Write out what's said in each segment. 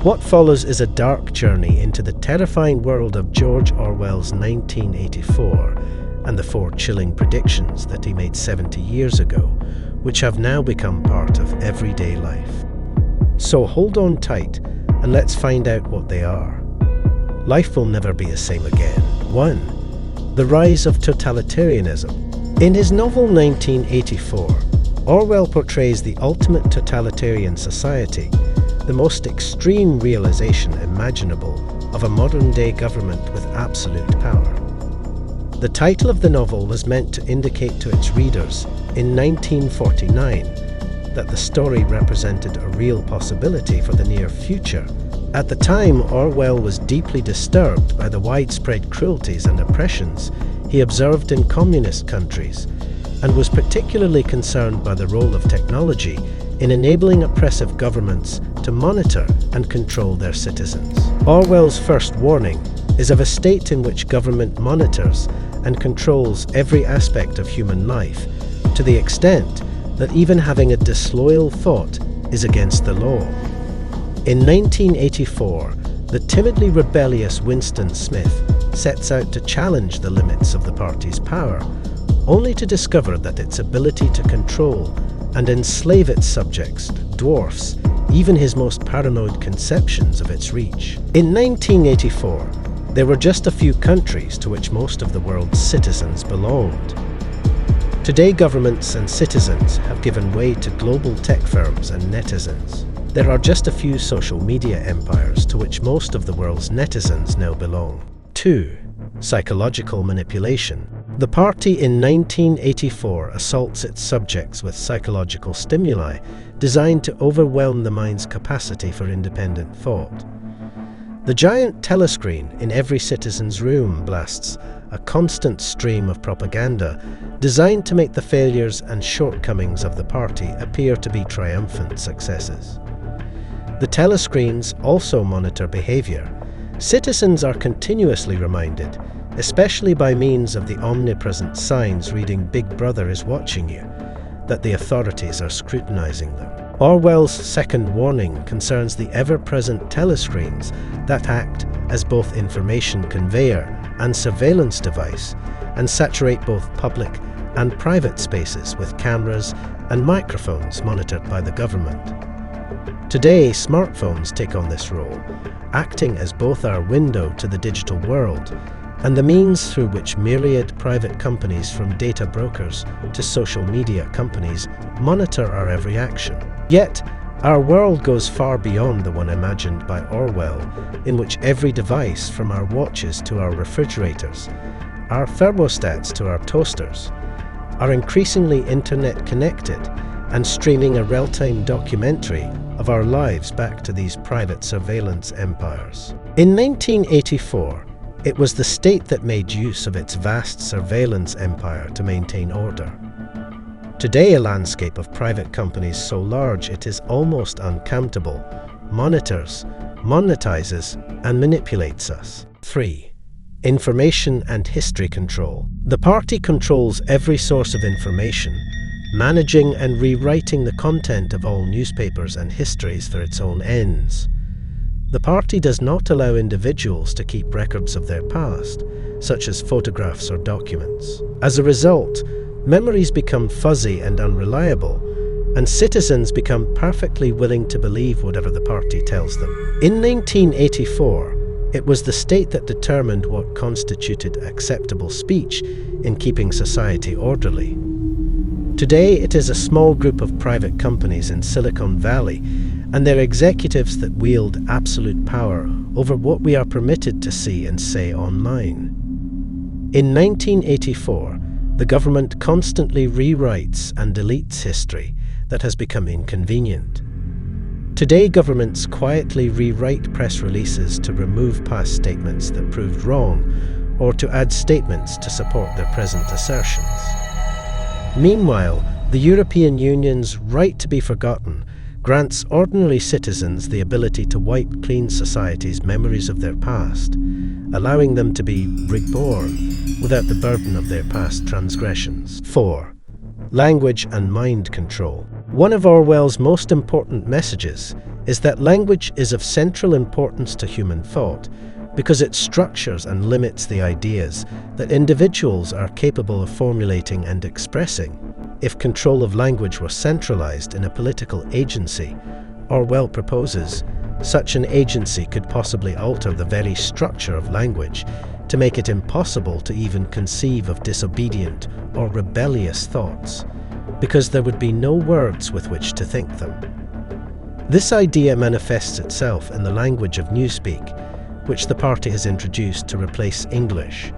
What follows is a dark journey into the terrifying world of George Orwell's 1984 and the 4 chilling predictions that he made 70 years ago, which have now become part of everyday life. So hold on tight and let's find out what they are. Life will never be the same again. 1. The rise of totalitarianism. In his novel 1984, Orwell portrays the ultimate totalitarian society, the most extreme realization imaginable of a modern-day government with absolute power. The title of the novel was meant to indicate to its readers in 1949 that the story represented a real possibility for the near future. At the time, Orwell was deeply disturbed by the widespread cruelties and oppressions he observed in communist countries, and was particularly concerned by the role of technology in enabling oppressive governments to monitor and control their citizens. Orwell's first warning is of a state in which government monitors and controls every aspect of human life, to the extent that even having a disloyal thought is against the law. In 1984, the timidly rebellious Winston Smith sets out to challenge the limits of the party's power, only to discover that its ability to control and enslave its subjects dwarfs even his most paranoid conceptions of its reach. In 1984, there were just a few countries to which most of the world's citizens belonged. Today, governments and citizens have given way to global tech firms and netizens. There are just a few social media empires to which most of the world's netizens now belong. 2. Psychological manipulation. The party in 1984 assaults its subjects with psychological stimuli designed to overwhelm the mind's capacity for independent thought. The giant telescreen in every citizen's room blasts a constant stream of propaganda designed to make the failures and shortcomings of the party appear to be triumphant successes. The telescreens also monitor behavior. Citizens are continuously reminded, especially by means of the omnipresent signs reading "Big Brother is watching you," that the authorities are scrutinizing them. Orwell's second warning concerns the ever-present telescreens that act as both information conveyor and surveillance device, and saturate both public and private spaces with cameras and microphones monitored by the government. Today, smartphones take on this role, acting as both our window to the digital world and the means through which myriad private companies, from data brokers to social media companies, monitor our every action. Yet, our world goes far beyond the one imagined by Orwell, in which every device, from our watches to our refrigerators, our thermostats to our toasters, are increasingly internet connected and streaming a real-time documentary of our lives back to these private surveillance empires. In 1984, it was the state that made use of its vast surveillance empire to maintain order. Today, a landscape of private companies so large it is almost uncountable monitors, monetizes, and manipulates us. 3. Information and history control. The party controls every source of information, managing and rewriting the content of all newspapers and histories for its own ends. The party does not allow individuals to keep records of their past, such as photographs or documents. As a result, memories become fuzzy and unreliable, and citizens become perfectly willing to believe whatever the party tells them. In 1984, it was the state that determined what constituted acceptable speech in keeping society orderly. Today, it is a small group of private companies in Silicon Valley and their executives that wield absolute power over what we are permitted to see and say online. In 1984, the government constantly rewrites and deletes history that has become inconvenient. Today, governments quietly rewrite press releases to remove past statements that proved wrong, or to add statements to support their present assertions. Meanwhile, the European Union's right to be forgotten grants ordinary citizens the ability to wipe clean society's memories of their past, allowing them to be reborn without the burden of their past transgressions. 4. Language and mind control. One of Orwell's most important messages is that language is of central importance to human thought because it structures and limits the ideas that individuals are capable of formulating and expressing. If control of language were centralized in a political agency, Orwell proposes, such an agency could possibly alter the very structure of language to make it impossible to even conceive of disobedient or rebellious thoughts, because there would be no words with which to think them. This idea manifests itself in the language of newspeak, which the party has introduced to replace English.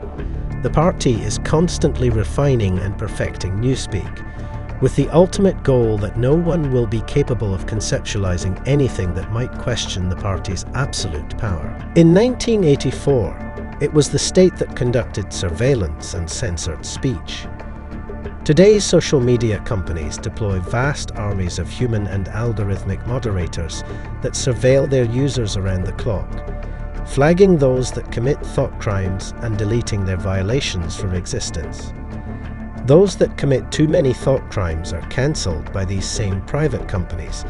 The party is constantly refining and perfecting newspeak, with the ultimate goal that no one will be capable of conceptualizing anything that might question the party's absolute power. In 1984, it was the state that conducted surveillance and censored speech. Today's social media companies deploy vast armies of human and algorithmic moderators that surveil their users around the clock, flagging those that commit thought crimes and deleting their violations from existence. Those that commit too many thought crimes are cancelled by these same private companies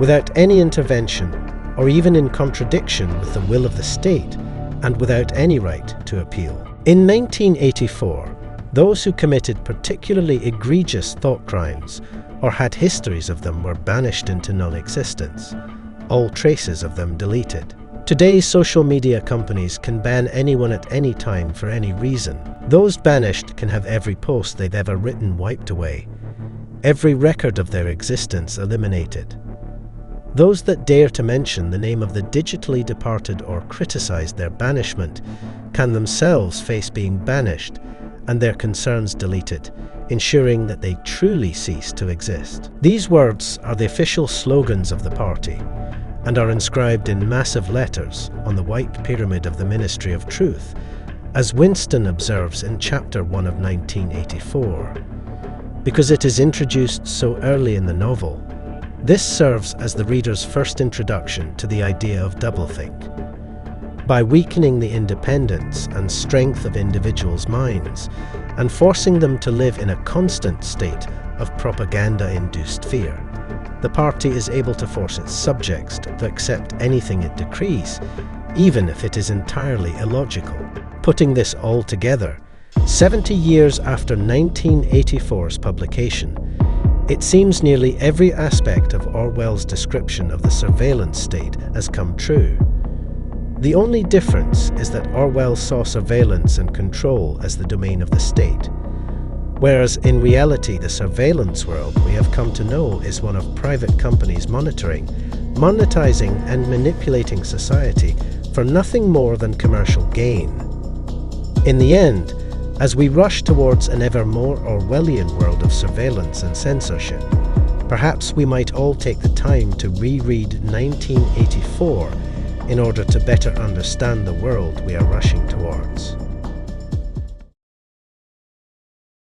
without any intervention or even in contradiction with the will of the state and without any right to appeal. In 1984, those who committed particularly egregious thought crimes or had histories of them were banished into non-existence, all traces of them deleted. Today's social media companies can ban anyone at any time for any reason. Those banished can have every post they've ever written wiped away, every record of their existence eliminated. Those that dare to mention the name of the digitally departed or criticize their banishment can themselves face being banished and their concerns deleted, ensuring that they truly cease to exist. These words are the official slogans of the party and are inscribed in massive letters on the white pyramid of the Ministry of Truth, as Winston observes in Chapter 1 of 1984. Because it is introduced so early in the novel, this serves as the reader's first introduction to the idea of doublethink. By weakening the independence and strength of individuals' minds and forcing them to live in a constant state of propaganda-induced fear, the party is able to force its subjects to accept anything it decrees, even if it is entirely illogical. Putting this all together, 70 years after 1984's publication, it seems nearly every aspect of Orwell's description of the surveillance state has come true. The only difference is that Orwell saw surveillance and control as the domain of the state, whereas in reality the surveillance world we have come to know is one of private companies monitoring, monetizing and manipulating society for nothing more than commercial gain. In the end, as we rush towards an ever more Orwellian world of surveillance and censorship, perhaps we might all take the time to reread 1984 in order to better understand the world we are rushing towards.